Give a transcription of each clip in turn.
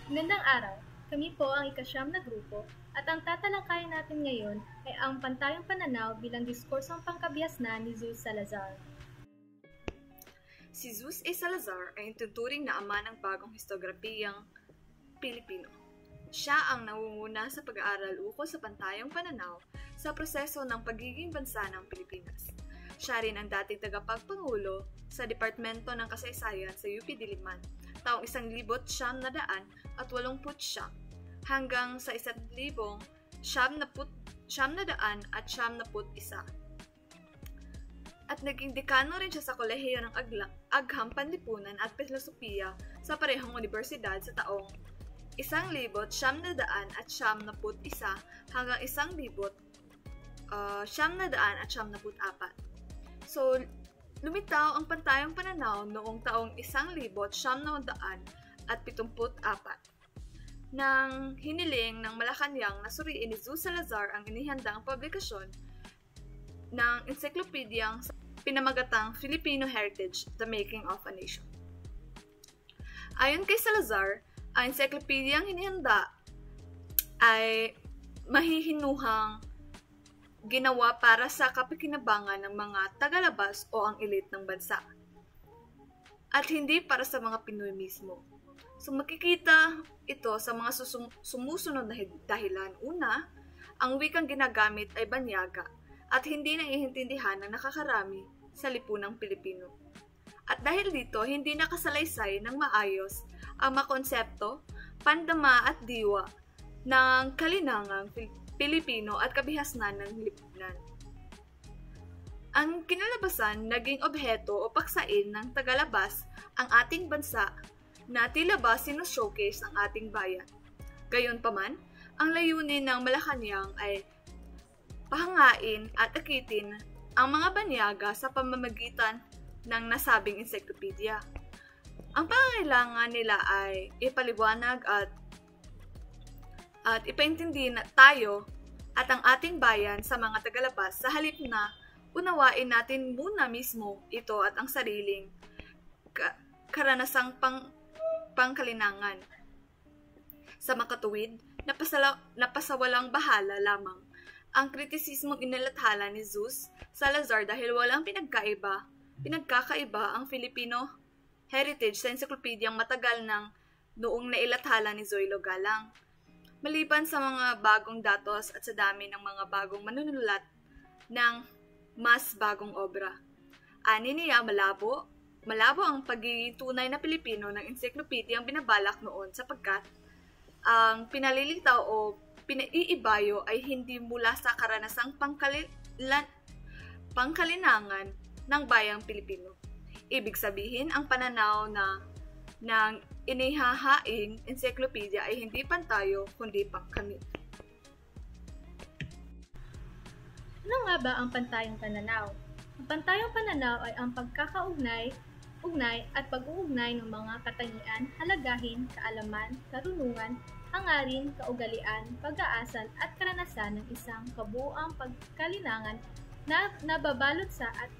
Magandang araw! Kami po ang ika-9 na grupo at ang tatalakayin natin ngayon ay ang pantayong pananaw bilang diskursong pangkabiasnan ni Zeus Salazar. Si Zeus A. Salazar ay tuturing na ama ng bagong histografiyang Pilipino. Siya ang nangunguna sa pag-aaral ukol sa pantayong pananaw sa proseso ng pagiging bansa ng Pilipinas. Siya rin ang dating tagapagpangulo sa Departamento ng Kasaysayan sa UP Diliman taong 1989 hanggang sa 1991. At naging dekano rin siya sa Kolehiyo ng Agham Panlipunan at Filosofiya sa parehong universidad sa taong 1991 hanggang 1994. So, lumitaw ang pantayong pananaw noong taong 1974 nang hiniling ng Malacanang na suriin ni Zeus Salazar ang inihandang publikasyon ng encyclopediang pinamagatang Filipino Heritage, The Making of a Nation. Ayon kay Salazar, ang encyclopediang hinihanda ay mahihinuhang ginawa para sa kapakinabangan ng mga tagalabas o ang elite ng bansa, at hindi para sa mga Pinoy mismo. So makikita ito sa mga sumusunod na dahilan. Una, ang wikang ginagamit ay banyaga at hindi naiintindihan ng nakakarami sa lipunang Pilipino. At dahil dito, hindi nakasalaysay ng maayos ang mga konsepto, pandama at diwa ng kalinangang Pilipino at kabihasnan ng lipunan. Ang kinalabasan naging obheto o paksain ng tagalabas ang ating bansa na tila ba sinushowcase ang ating bayan. Gayunpaman, ang layunin ng Malacanang ay pahangain at akitin ang mga banyaga sa pamamagitan ng nasabing encyclopedia. Ang pangangailangan nila ay ipaliwanag at ipaintindi na tayo at ang ating bayan sa mga tagalabas sa halip na unawain natin muna mismo ito at ang sariling karanasang pangkalinangan. Sa makatuwid, napasawalang bahala lamang ang kritisismong inilathala ni Zeus Salazar dahil walang pinagkakaiba ang Filipino Heritage sa encyclopediang matagal ng noong nailathala ni Zoilo Galang. Maliban sa mga bagong datos at sa dami ng mga bagong manunulat ng mas bagong obra. Ani niya malabo ang pagiging tunay na Pilipino ng encyclopediang binabalak noon sapagkat ang pinalilitaw o pinaiibayo ay hindi mula sa karanasang pangkalinangan ng bayang Pilipino. Ibig sabihin, ang pananaw ng inihahaing encyclopedia ay hindi pantayo kundi pangkamit. Ano nga ba ang pantayong pananaw? Ang pantayong pananaw ay ang pagkakaugnay at pag-uugnay ng mga katangian, halagahin, kaalaman, karunungan, hangarin, kaugalian, pag-aasal at karanasan ng isang kabuuang pagkalinangan na nababalot sa at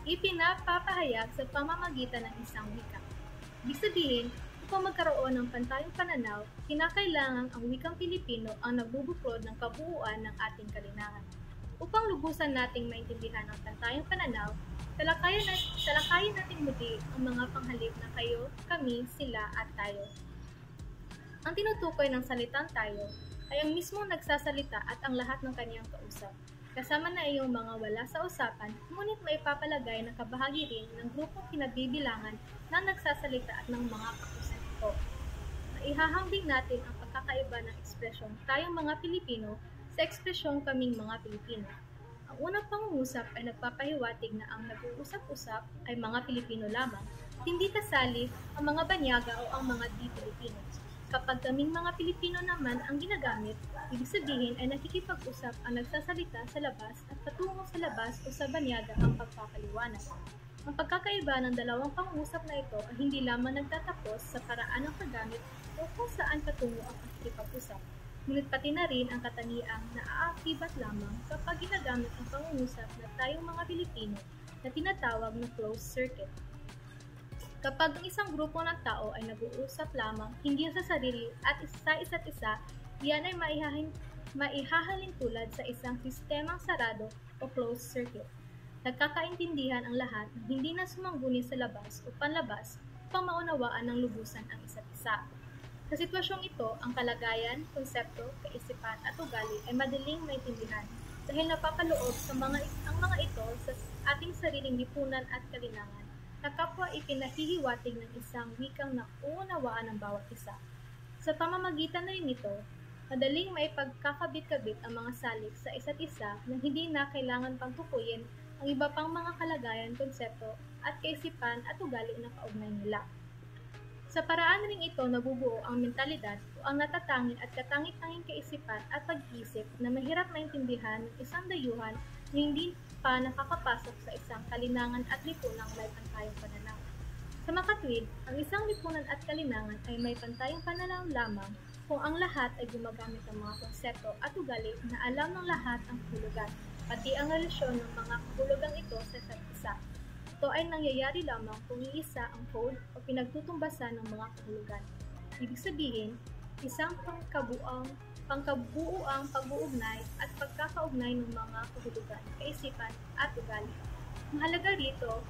ipinapapahayag sa pamamagitan ng isang wika. Ibig sabihin, upang magkaroon ng pantayong pananaw, kinakailangan ang wikang Pilipino ang nagbubuklod ng kabuuan ng ating kalinangan. Upang lubusan nating maintindihan ang pantayong pananaw, talakayin natin muli ang mga panghalip na kayo, kami, sila at tayo. Ang tinutukoy ng salitang tayo ay ang mismong nagsasalita at ang lahat ng kanyang kausap. Kasama na iyong mga wala sa usapan, ngunit may papalagay na kabahagi rin ng grupong pinagbibilangan na nagsasalita at ng mga kausap ko. Maihahambing natin ang pagkakaiba ng ekspresyon tayong mga Pilipino sa ekspresyong kaming mga Pilipino. Ang unang pangungusap ay nagpapahiwatig na ang nag-uusap-usap ay mga Pilipino lamang, hindi kasali ang mga banyaga o ang mga di-Pilipino. Kapag kaming mga Pilipino naman ang ginagamit, ibig sabihin ay nakikipag-usap ang nagsasalita sa labas at patungo sa labas o sa banyaga ang pagpapaliwanag. Ang pagkakaiba ng dalawang pangusap na ito ay hindi lamang nagtatapos sa paraan ng paggamit o kung saan patungo ang pakikipag-usap, ngunit pati na rin ang katangiang naaakibat lamang kapag ginagamit ang pangungusap na tayong mga Pilipino na tinatawag na closed circuit. Kapag ang isang grupo ng tao ay nag-uusap lamang hindi sa sarili at sa isa't isa, iyan ay maihahalin tulad sa isang sistemang sarado o closed circuit. Nagkakaintindihan ang lahat na hindi na sumangguni sa labas o panlabas upang maunawaan ng lubusan ang isa't isa. Sa sitwasyong ito, ang kalagayan, konsepto, kaisipan at ugali ay madaling maintindihan dahil napapaloob ang mga ito sa ating sariling lipunan at kalinangan na kapwa ipinahihiwatig ng isang wikang nauunawaan ng bawat isa. Sa pamamagitan na rin nito, madaling maipagkakabit-kabit ang mga salik sa isa't isa na hindi na kailangan pang tukuyin ang iba pang mga kalagayan, konsepto at kaisipan at ugali na kaugnay nila. Sa paraan ring ito nabubuo ang mentalidad o ang natatanging at katangi-tanging kaisipan at pag-iisip na mahirap maintindihan ng isang dayuhan na hindi pa nakakapasok sa isang kalinangan at lipunang may pantayong pananaw. Sa makatwid, ang isang lipunan at kalinangan ay may pantayong pananaw lamang kung ang lahat ay gumagamit ng mga konsepto at ugali na alam ng lahat ang kahulugan, pati ang relasyon ng mga kahulugang ito sa isa't isa. Ito ay nangyayari lamang kung iisa ang code o pinagtutumbasan ng mga kahulugan. Ibig sabihin, isang pangkabuuang pag-uugnay at pagkakaugnay ng mga kahulugan, kaisipan at ugali. Mahalaga rito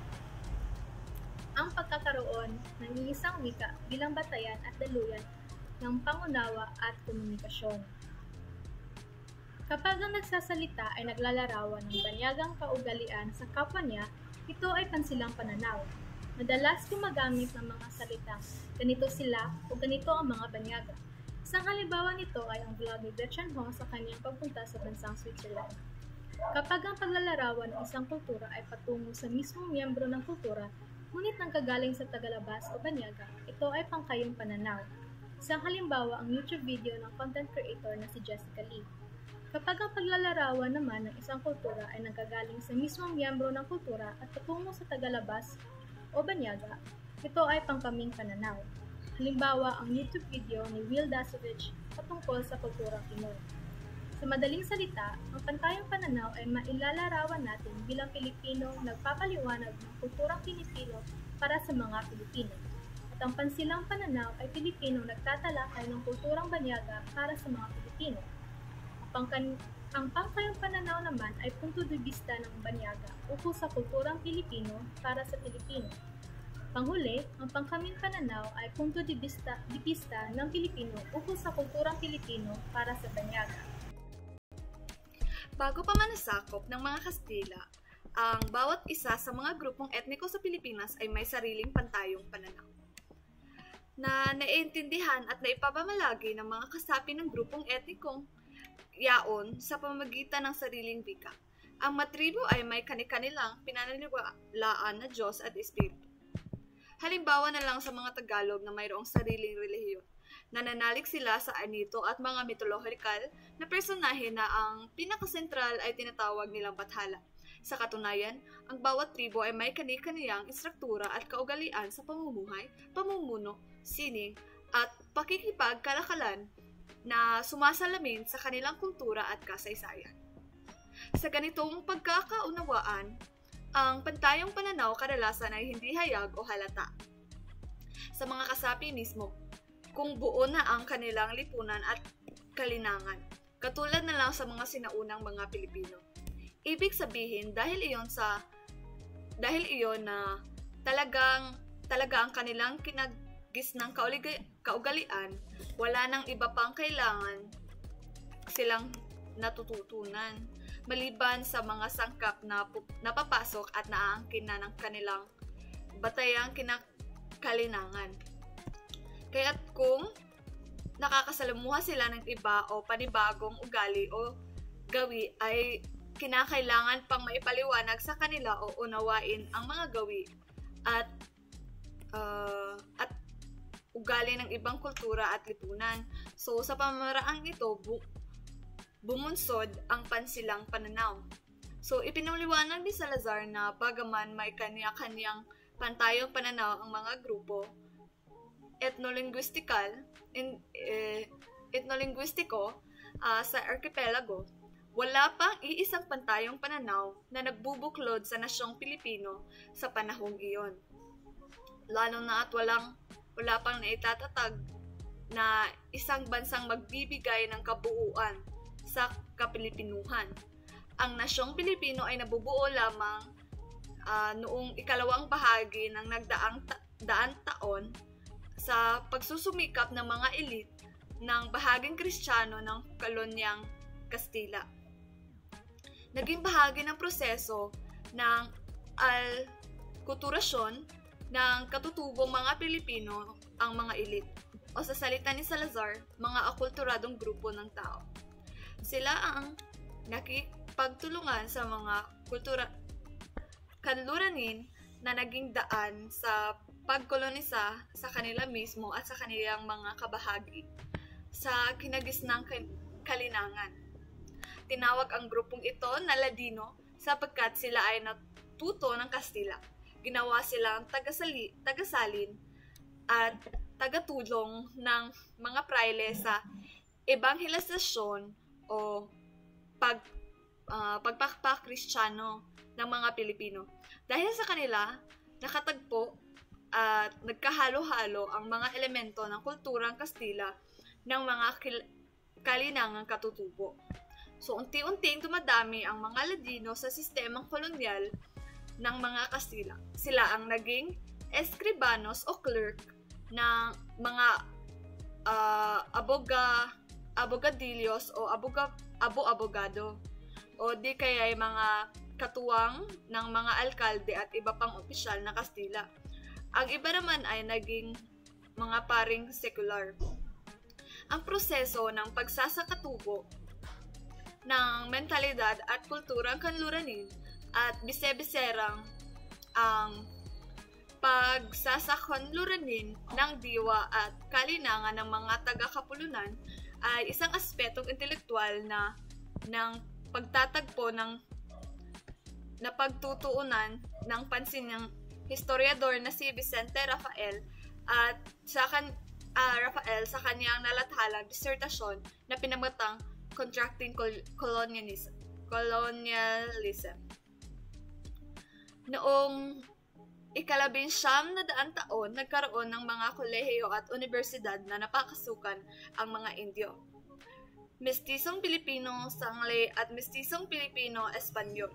ang pagkakaroon ng iisang wika bilang batayan at daluyan ng pangunawa at komunikasyon. Kapag ang nagsasalita ay naglalarawan ng banyagang kaugalian sa kapwa niya, ito ay pansilang pananaw. Madalas gumagamit ng mga salitang ganito sila o ganito ang mga banyaga. Isang halimbawa nito ay ang vlog ni Gretchen Ho sa kanyang pagpunta sa bansang Switzerland. Kapag ang paglalarawan ng isang kultura ay patungo sa mismong miyembro ng kultura, ngunit nanggagaling sa tagalabas o banyaga, ito ay pangkayong pananaw. Isang halimbawa ang YouTube video ng content creator na si Jessica Lee. Kapag ang paglalarawan naman ng isang kultura ay nanggagaling sa mismong miyembro ng kultura at patungo sa tagalabas o banyaga, ito ay pangkaming pananaw. Halimbawa ang YouTube video ni Will Dasovich patungkol sa kulturang Pinoy. Sa madaling salita, ang pantayong pananaw ay mailalarawan natin bilang Pilipino nagpapaliwanag ng kulturang Pilipino para sa mga Pilipino. At ang pansilang pananaw ay Pilipino nagtatalakay ng kulturang banyaga para sa mga Pilipino. Ang pangkayong pananaw naman ay punto de vista ng banyaga ukol sa kulturang Pilipino para sa Pilipino. Panghuli, ang pangkaming pananaw ay punto de vista ng Pilipino ukol sa kulturang Pilipino para sa banyaga. Bago pa manasakop ng mga Kastila, ang bawat isa sa mga grupong etniko sa Pilipinas ay may sariling pantayong pananaw na naiintindihan at naipapamalagi ng mga kasapi ng grupong etnikong yaon sa pamamagitan ng sariling wika. Ang matribo ay may kani-kanilang pinaniniwalaan na Diyos at Espiritu. Halimbawa na lang sa mga Tagalog na mayroong sariling relihiyon. Nananalig sila sa anito at mga mitolohikal na personahe na ang pinakasentral ay tinatawag nilang bathala. Sa katunayan, ang bawat tribo ay may kani-kaniyang istruktura at kaugalian sa pamumuhay, pamumuno, sining, at pakikipagkalakalan na sumasalamin sa kanilang kultura at kasaysayan. Sa ganitong pagkakaunawaan, ang pantayong pananaw kadalasan ay hindi hayag o halata sa mga kasapi mismo kung buo na ang kanilang lipunan at kalinangan, katulad na lang sa mga sinaunang mga Pilipino. Ibig sabihin, dahil iyon na talaga ang kanilang kinagisnang kaugalian, wala nang iba pang kailangan silang natututunan maliban sa mga sangkap na napapasok at naaangkin na ng kanilang batayang kinakalinangan. Kaya't kung nakakasalamuha sila ng iba o panibagong ugali o gawi ay kinakailangan pang maipaliwanag sa kanila o unawain ang mga gawi at ugali ng ibang kultura at lipunan. So sa pamamaraang ito, bumunsod ang pansilang pananaw. So, ipinaliwanag ni Salazar na bagaman may kanya-kanyang pantayong pananaw ang mga grupo, etnolinguistiko sa archipelago, wala pang iisang pantayong pananaw na nagbubuklod sa nasyong Pilipino sa panahong iyon. lalo na at wala pang naitatag na isang bansang magbibigay ng kabuuan sa Kapilipinuhan. Ang nasyong Pilipino ay nabubuo lamang noong ikalawang bahagi ng nagdaang taon sa pagsusumikap ng mga elite ng bahaging Kristiyano ng kolonyang Kastila. Naging bahagi ng proseso ng alkulturasyon ng katutubong mga Pilipino ang mga elite, o sa salita ni Salazar, mga akulturadong grupo ng tao. Sila ang nakipagtulungan sa mga kanluranin na naging daan sa pagkolonisa sa kanila mismo at sa kanilang mga kabahagi sa kinagisnang kalinangan. Tinawag ang grupong ito na Ladino sapagkat sila ay natuto ng Kastila. Ginawa silang tagasalin at tagatulong ng mga praile sa ebanghelisasyon o pagpapakristyano ng mga Pilipino. Dahil sa kanila, nakatagpo at nagkahalo-halo ang mga elemento ng kulturang Kastila ng mga kalinangang katutubo. So, unti-unting dumadami ang mga Ladino sa sistemang kolonyal ng mga Kastila. Sila ang naging escribanos o clerk ng mga abogadillos o abogado o di kaya ay mga katuwang ng mga alkalde at iba pang opisyal na Kastila. Ang iba naman ay naging mga paring sekular. Ang proseso ng pagsasakatubo ng mentalidad at kulturang kanluranin at bise-biserang ang pagsasakanluranin ng diwa at kalinangan ng mga taga-kapulunan ay isang aspetong intelektual ng pagtatagpo ng pagtutuunan ng pansin ng historiador na si Vicente Rafael at sa kanyang nalathalang disertasyon na pinamagatang Contracting Colonialism. Noong ika-19 taon, nagkaroon ng mga kolehiyo at universidad na napakasukan ang mga Indio. Mestisong Pilipino Sangley at Mestisong Pilipino Espanyol.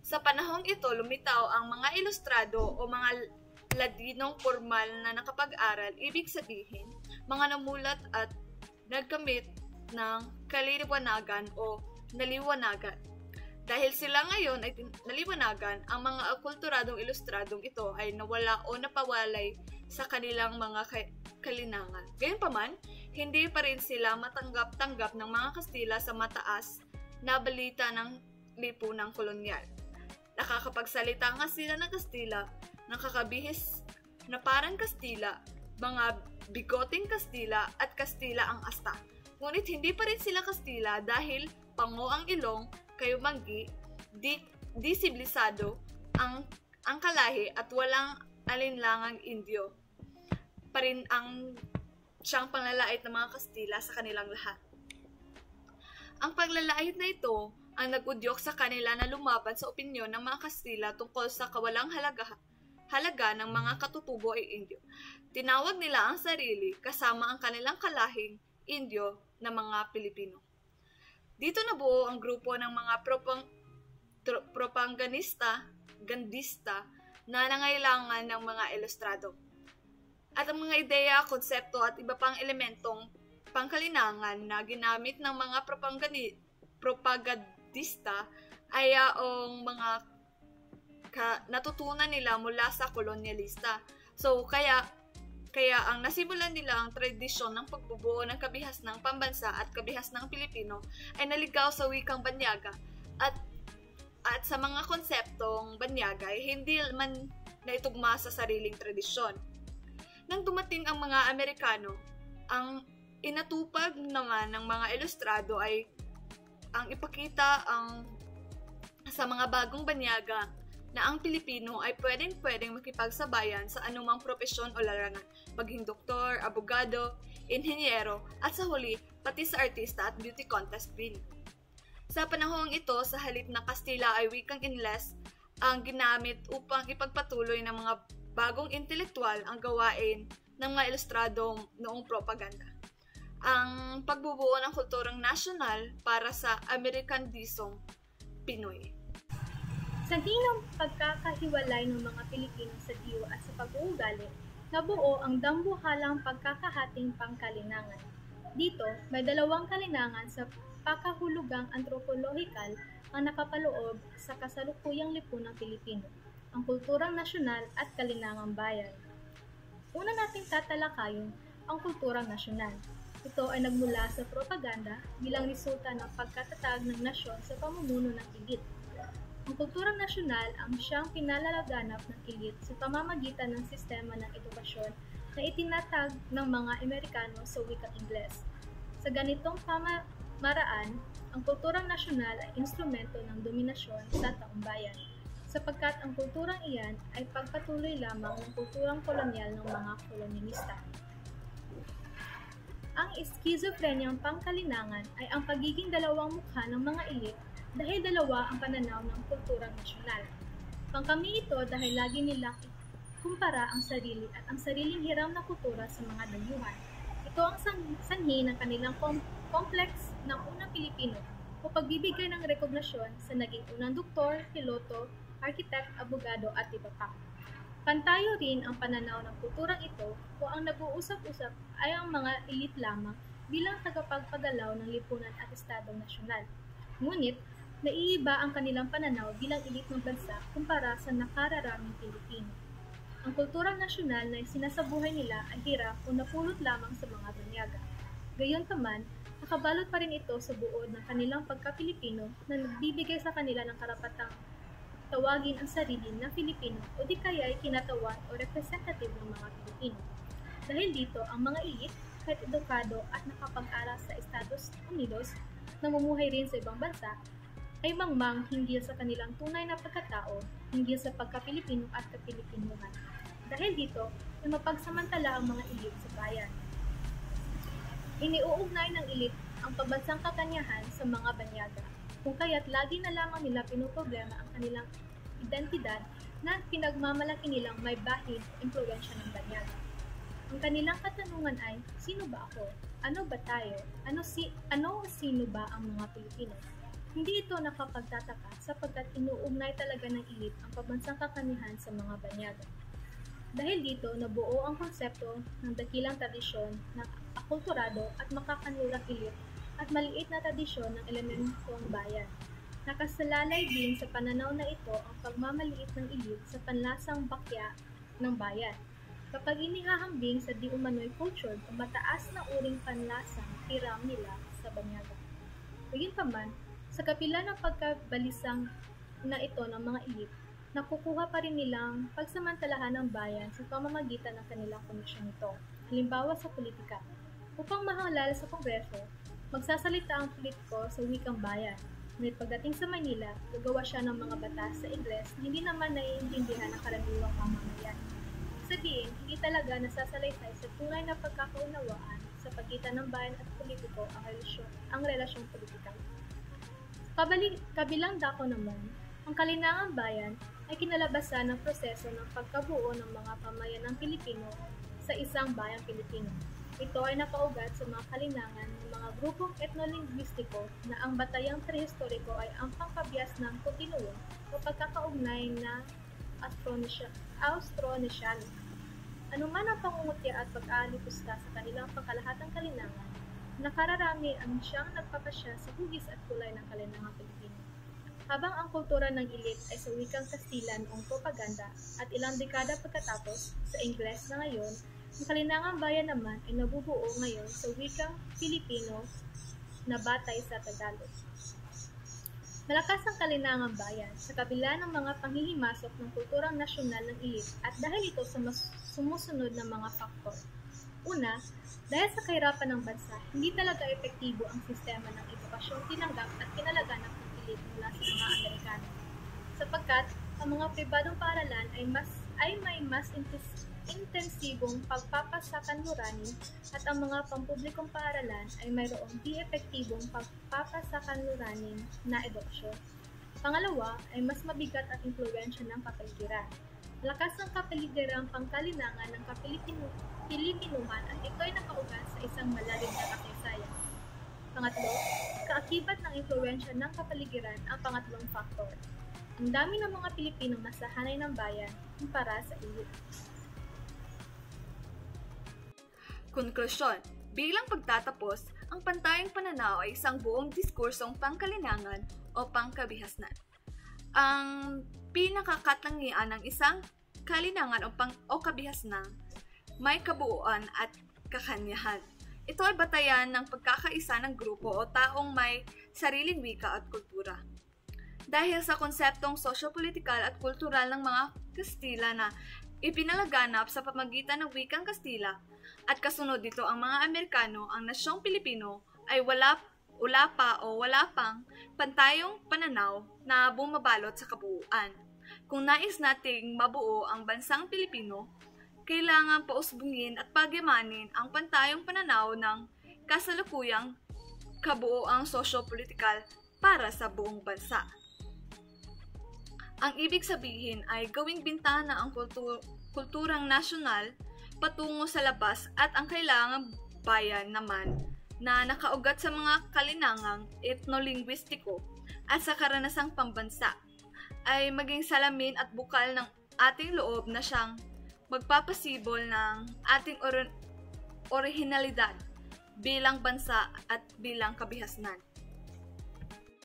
Sa panahong ito, lumitaw ang mga ilustrado o mga Ladinong formal na nakapag-aral, ibig sabihin, mga namulat at nagkamit ng kaliliwanagan o naliwanagan. Dahil sila ngayon ay naliwanagan, ang mga akulturadong ilustradong ito ay nawala o napawalay sa kanilang mga kalinangan. Gayunpaman, hindi pa rin sila matanggap-tanggap ng mga Kastila sa mataas na balita ng lipunang kolonyal. Nakakapagsalita nga sila ng Kastila, nakakabihis na parang Kastila, mga bigoting Kastila at Kastila ang asta. Ngunit hindi pa rin sila Kastila dahil pango ang ilong, kayumanggi, di sibilisado ang kalahi at walang alinlangang Indio pa rin ang siyang panglalait ng mga Kastila sa kanilang lahat. Ang paglalait na ito ang nagudyok sa kanila na lumaban sa opinyon ng mga Kastila tungkol sa kawalang halaga ng mga katutubo ay Indio. Tinawag nila ang sarili kasama ang kanilang kalahing Indio na mga Pilipino. Dito nabuo ang grupo ng mga gandista na nangailangan ng mga ilustrado. At ang mga ideya, konsepto at iba pang elementong pangkalinangan na ginamit ng mga propagandista ay ang mga natutunan nila mula sa kolonyalista. So, kaya ang nasimulan nila ang tradisyon ng pagbubuo ng kabihas ng pambansa at kabihas ng Pilipino ay naligaw sa wikang banyaga at sa mga konseptong banyaga ay hindi man naitugma sa sariling tradisyon. Nang dumating ang mga Amerikano, ang inatupag naman ng mga ilustrado ay ang ipakita sa mga bagong banyaga na ang Pilipino ay pwedeng makipagsabayan sa anumang propesyon o larangan, maging doktor, abogado, inhenyero, at sa huli, pati sa artista at beauty contest queen. Sa panahong ito, sa halip na Kastila ay wikang Ingles ang ginamit upang ipagpatuloy ng mga bagong intelektual ang gawain ng mga ilustrado noong propaganda. Ang pagbubuo ng kulturang nasyonal para sa Amerikandisong Pinoy. Sa hinang pagkakahiwalay ng mga Pilipino sa diwa at sa pag-uugali, nabuo ang dambuhalang pagkakahating pangkalinangan. Dito, may dalawang kalinangan sa pakahulugang antropolohikal ang nakapaloob sa kasalukuyang lipunang Pilipino, ang kulturang nasyonal at kalinangang bayan. Una nating tatalakayin ang kulturang nasyonal. Ito ay nagmula sa propaganda bilang resulta ng pagkatatag ng nasyon sa pamumuno ng elit. Ang kulturang nasyonal ang siyang pinalalaganap ng elit sa pamamagitan ng sistema ng edukasyon na itinatag ng mga Amerikano sa wikang Ingles. Sa ganitong pamamaraan, ang kulturang nasyonal ay instrumento ng dominasyon sa taumbayan, sapagkat ang kulturang iyan ay pagpatuloy lamang ng kulturang kolonyal ng mga kolonyalista. Ang schizophreniang pangkalinangan ay ang pagiging dalawang mukha ng mga elit dahil dalawa ang pananaw ng kulturang nasyonal. Pangkami ito dahil lagi nilang kumpara ang sarili at ang sariling hiram na kultura sa mga dayuhan. Ito ang sanhi ng kanilang complex ng unang Pilipino o pagbibigay ng rekognasyon sa naging unang doktor, piloto, arkitek, abogado at iba pa. Pantayo rin ang pananaw ng kulturang ito o ang nag-uusap-usap ay ang mga elit lamang bilang tagapagpagalaw ng lipunan at estadong nasyonal. Ngunit, naiiba ang kanilang pananaw bilang elit ng bansa kumpara sa nakararaming Pilipino. Ang kulturang nasyonal na sinasabuhay nila ay hirap o napulot lamang sa mga banyaga. Gayunpaman, nakabalot pa rin ito sa buod ng kanilang pagka-Pilipino na nagbibigay sa kanila ng karapatang tawagin ang sarili na Filipino o di kaya ay kinatawan o representative ng mga Pilipino. Dahil dito, ang mga elit, kahit edukado at nakapag-aral sa Estados Unidos, namumuhay rin sa ibang bansa, ay mangmang hinggil sa kanilang tunay na pagkatao, hinggil sa pagka-Pilipino at kapilipinuhan. Dahil dito, ay mapagsamantala ang mga elit sa bayan. Iniuugnay ng elit ang pambansang katanyahan sa mga banyaga, kung kaya't lagi na lamang nila pinoproblema ang kanilang identidad na pinagmamalaki nilang may bahid o impluwensya ng banyaga. Ang kanilang katanungan ay, sino ba ako? Ano ba tayo? Sino ba ang mga Pilipino? Hindi ito nakapagtataka sapagkat inuugnay talaga ng elit ang pambansang kakanihan sa mga banyaga. Dahil dito, nabuo ang konsepto ng dakilang tradisyon ng akulturado at makakanlurang elit at maliit na tradisyon ng elementong bayan. Nakasalalay din sa pananaw na ito ang pagmamaliit ng elit sa panlasang bakya ng bayan. Kapag inihahambing sa di umano'y culture o mataas na uring panlasang hiram nila sa banyaga. Gayunpaman, sa kapila ng pagkabalisang na ito ng mga elit, nakukuha pa rin nilang pagsamantalahan ng bayan sa pamamagitan ng kanilang komisyon nito. Halimbawa sa politika. Upang mahalal sa Kongreso, magsasalita ang politiko sa wikang bayan. Ngunit pagdating sa Maynila, gagawa siya ng mga batas sa Ingles na hindi naman naiintindihan ng karaniwang mamamayan. Sabihin, hindi talaga nasasalaysay sa tunay na pagkakaunawaan sa pagitan ng bayan at politiko ang relasyong politika. Kabilang dako naman, ang kalinangang bayan ay kinalabasan ng proseso ng pagkabuo ng mga pamayanang Pilipino sa isang bayang Pilipino. Ito ay nakaugat sa mga kalinangan ng mga grupong etnolinguistiko na ang batayang prehistoriko ay ang pangkabias ng kontinuo o pagkakaugnay na Austronesiano. Anuman ang pangungutya at pag-aalipusta sa kanilang pangkalahatang kalinangan, nakararami ang siyang nagpapasya sa hugis at kulay ng kalinangang Pilipino. Habang ang kultura ng elit ay sa wikang Kastila noong propaganda at ilang dekada pagkatapos sa Ingles na ngayon, ang kalinangang bayan naman ay nabubuo ngayon sa wikang Pilipino na batay sa Tagalog. Malakas ang kalinangang bayan sa kabila ng mga panghihimasok ng kulturang nasyonal ng elit at dahil ito sa sumusunod na mga faktor. Una, dahil sa kahirapan ng bansa, hindi talaga epektibo ang sistema ng edukasyong tinanggap at kinalaganap ng elit mula sa mga Amerikano. Sapagkat ang mga pribadong paaralan ay may mas intensibong pagpapasakanluranin at ang mga pampublikong paaralan ay mayroong di epektibong pagpapasakanluranin na edukasyon. Pangalawa ay mas mabigat ang impluwensya ng kapaligiran. Lakas ng kapaligiran pangkalinangan ng Pilipinuman at ito ay nakaugat sa isang malalim na kasaysayan. Pangatlo, kaakibat ng impluwensya ng kapaligiran ang pangatlong faktor. Ang dami ng mga Pilipinong nasa hanay ng bayan kumpara sa elite. Konklusyon, bilang pagtatapos, ang pantayang pananaw ay isang buong diskursong pangkalinangan o pangkabihasnan. Ang pinakakatangian ng isang kalinangan o kabihasnan may kabuuan at kakanyahan. Ito ay batayan ng pagkakaisa ng grupo o taong may sariling wika at kultura. Dahil sa konseptong sosyo-politikal at kultural ng mga Kastila na ipinalaganap sa pamagitan ng wikang Kastila at kasunod dito ang mga Amerikano, ang nasyong Pilipino ay wala pang pantayong pananaw na bumabalot sa kabuuan. Kung nais nating mabuo ang bansang Pilipino, kailangan pausbungin at pagyamanin ang pantayong pananaw ng kasalukuyang kabuoang sosyo-politikal para sa buong bansa. Ang ibig sabihin ay gawing bintana ang kulturang nasyonal patungo sa labas at ang kailangang bayan naman na nakaugat sa mga kalinangang etnolinguistiko at sa karanasang pambansa ay maging salamin at bukal ng ating loob na siyang magpapasibol ng ating orihinalidad bilang bansa at bilang kabihasnan.